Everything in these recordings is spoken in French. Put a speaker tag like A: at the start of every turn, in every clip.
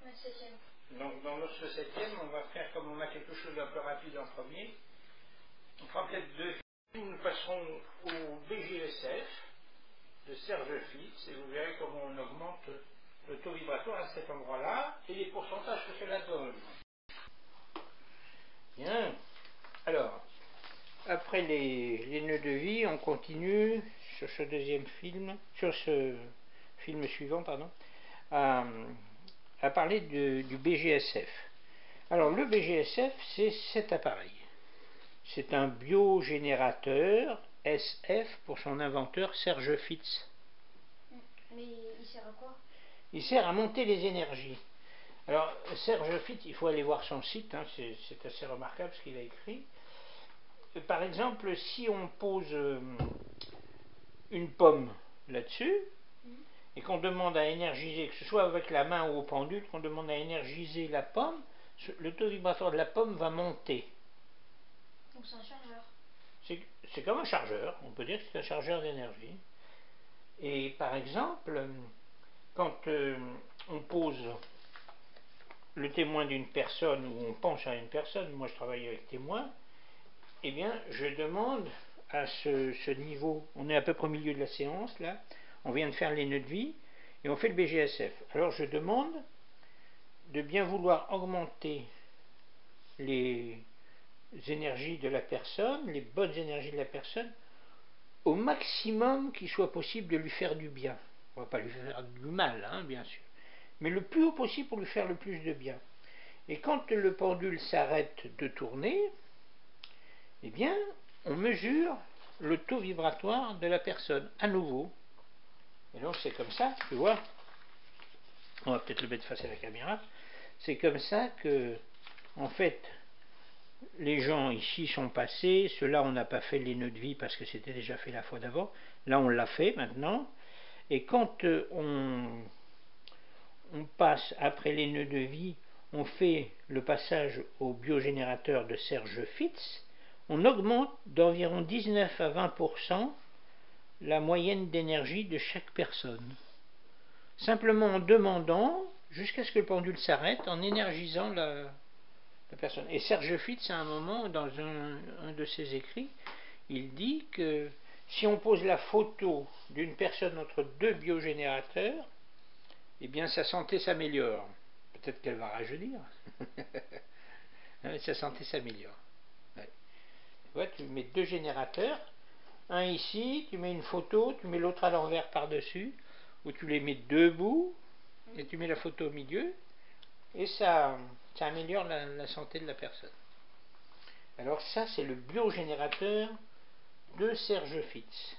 A: La septième.
B: Donc dans notre septième, on va faire comme on a quelque chose d'un peu rapide en premier. On fera peut-être deux films, nous passerons au BGSF de Serge Fitz et vous verrez comment on augmente le taux vibratoire à cet endroit-là et les pourcentages que cela donne. Bien. Alors, après les nœuds de vie, on continue sur ce deuxième film, sur ce film suivant, pardon, à parler du BGSF. Alors, le BGSF, c'est cet appareil. C'est un biogénérateur SF pour son inventeur Serge Fitz.
A: Mais il sert à quoi?
B: Il sert à monter les énergies. Alors, Serge Fitz, il faut aller voir son site, hein, c'est assez remarquable ce qu'il a écrit. Par exemple, si on pose une pomme là-dessus, et qu'on demande à énergiser, que ce soit avec la main ou au pendule, qu'on demande à énergiser la pomme, le taux vibratoire de la pomme va monter.
A: Donc c'est un chargeur.
B: C'est comme un chargeur, on peut dire que c'est un chargeur d'énergie. Et par exemple, quand on pose le témoin d'une personne, ou on pense à une personne, moi je travaille avec témoin, eh bien je demande à ce niveau, on est à peu près au milieu de la séance là, on vient de faire les nœuds de vie, et on fait le BGSF. Alors je demande de bien vouloir augmenter les énergies de la personne, les bonnes énergies de la personne, au maximum qu'il soit possible de lui faire du bien. On ne va pas lui faire du mal, hein, bien sûr, mais le plus haut possible pour lui faire le plus de bien. Et quand le pendule s'arrête de tourner, eh bien, on mesure le taux vibratoire de la personne à nouveau. Et donc c'est comme ça, tu vois, on va peut-être le mettre face à la caméra, c'est comme ça que, en fait, les gens ici sont passés, ceux-là on n'a pas fait les nœuds de vie parce que c'était déjà fait la fois d'avant, là on l'a fait maintenant, et quand on passe après les nœuds de vie, on fait le passage au biogénérateur de Serge Fitz, on augmente d'environ 19 à 20% la moyenne d'énergie de chaque personne. Simplement en demandant, jusqu'à ce que le pendule s'arrête, en énergisant la personne. Et Serge Fitz, à un moment, dans un de ses écrits, il dit que si on pose la photo d'une personne entre deux biogénérateurs, eh bien sa santé s'améliore. Peut-être qu'elle va rajeunir. Sa santé s'améliore. Ouais. Tu vois, tu mets deux générateurs, un ici, tu mets une photo, tu mets l'autre à l'envers par-dessus, ou tu les mets debout, et tu mets la photo au milieu, et ça améliore la santé de la personne. Alors ça, c'est le biogénérateur de Serge Fitz.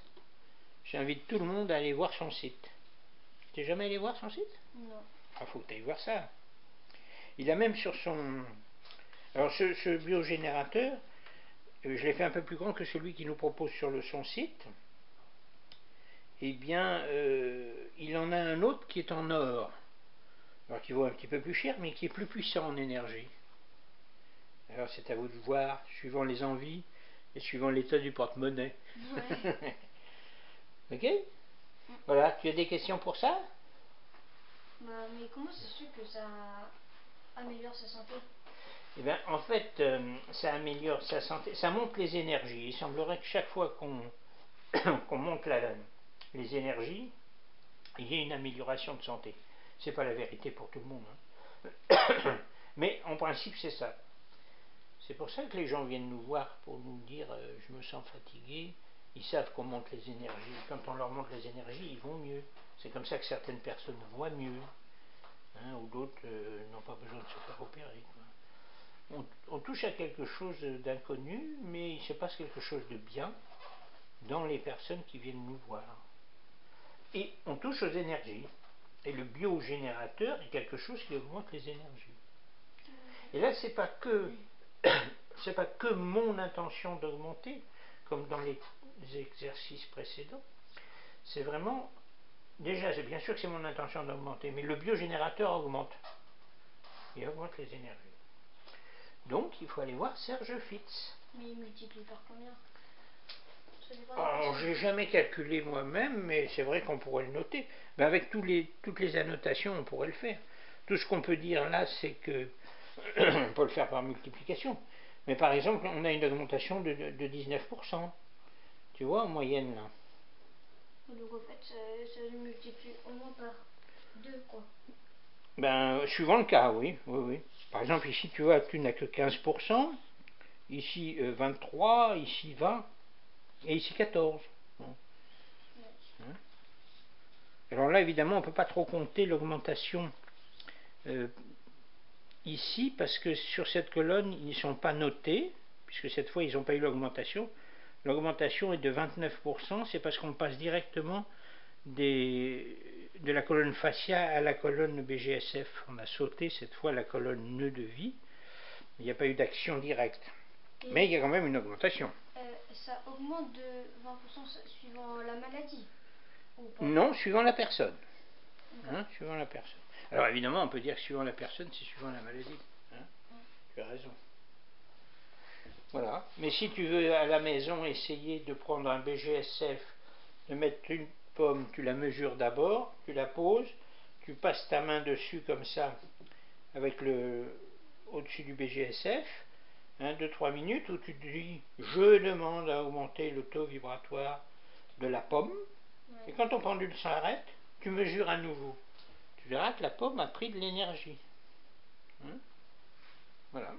B: J'invite tout le monde à aller voir son site. T'es jamais allé voir son site?
A: Non.
B: Ah, faut que tu ailles voir ça. Il a même sur son... Alors ce biogénérateur, je l'ai fait un peu plus grand que celui qu'il nous propose sur son site. Eh bien, il en a un autre qui est en or. Alors qui vaut un petit peu plus cher, mais qui est plus puissant en énergie. Alors c'est à vous de voir, suivant les envies et suivant l'état du porte-monnaie.
A: Ouais.
B: Ok? Voilà, tu as des questions pour ça?
A: Bah, mais comment c'est sûr que ça améliore sa santé?
B: Eh bien, en fait, ça améliore sa santé, ça monte les énergies. Il semblerait que chaque fois qu'on monte les énergies, il y ait une amélioration de santé. C'est pas la vérité pour tout le monde, hein. Mais en principe, c'est ça. C'est pour ça que les gens viennent nous voir pour nous dire je me sens fatigué. Ils savent qu'on monte les énergies. Quand on leur monte les énergies, ils vont mieux. C'est comme ça que certaines personnes voient mieux, hein, ou d'autres n'ont pas besoin de se faire opérer, quoi. On touche à quelque chose d'inconnu, mais il se passe quelque chose de bien dans les personnes qui viennent nous voir. Et on touche aux énergies. Et le biogénérateur est quelque chose qui augmente les énergies. Et là, c'est pas que mon intention d'augmenter, comme dans les exercices précédents. C'est vraiment, déjà, c'est bien sûr que c'est mon intention d'augmenter, mais le biogénérateur augmente. Il augmente les énergies. Donc, il faut aller voir Serge Fitz.
A: Mais il multiplie par combien?
B: Alors, je n'ai jamais calculé moi-même, mais c'est vrai qu'on pourrait le noter. Ben, avec toutes les annotations, on pourrait le faire. De Tout ce qu'on peut dire là, c'est que, on peut le faire par multiplication, mais par exemple, on a une augmentation de 19%, tu vois, en moyenne là.
A: Donc en fait, ça se multiplie au moins par 2, quoi.
B: Ben, suivant le cas, oui, oui, oui. Par exemple, ici, tu vois, tu n'as que 15%, ici 23, ici 20, et ici 14. Alors là, évidemment, on ne peut pas trop compter l'augmentation ici, parce que sur cette colonne, ils ne sont pas notés, puisque cette fois, ils n'ont pas eu l'augmentation. L'augmentation est de 29%, c'est parce qu'on passe directement de la colonne fascia à la colonne BGSF. On a sauté cette fois la colonne nœud de vie. Il n'y a pas eu d'action directe. Mais il y a quand même une augmentation.
A: Ça augmente de 20% suivant la maladie ou pas?
B: Non, suivant la personne. Suivant la personne. Alors évidemment, on peut dire que suivant la personne, c'est suivant la maladie. Tu as raison. Voilà. Mais si tu veux à la maison essayer de prendre un BGSF, de mettre une pomme, tu la mesures d'abord, tu la poses, tu passes ta main dessus comme ça, avec au-dessus du BGSF, 2-3 minutes, où tu te dis je demande à augmenter le taux vibratoire de la pomme, et quand ton pendule s'arrête, tu mesures à nouveau. Tu verras que la pomme a pris de l'énergie. Voilà.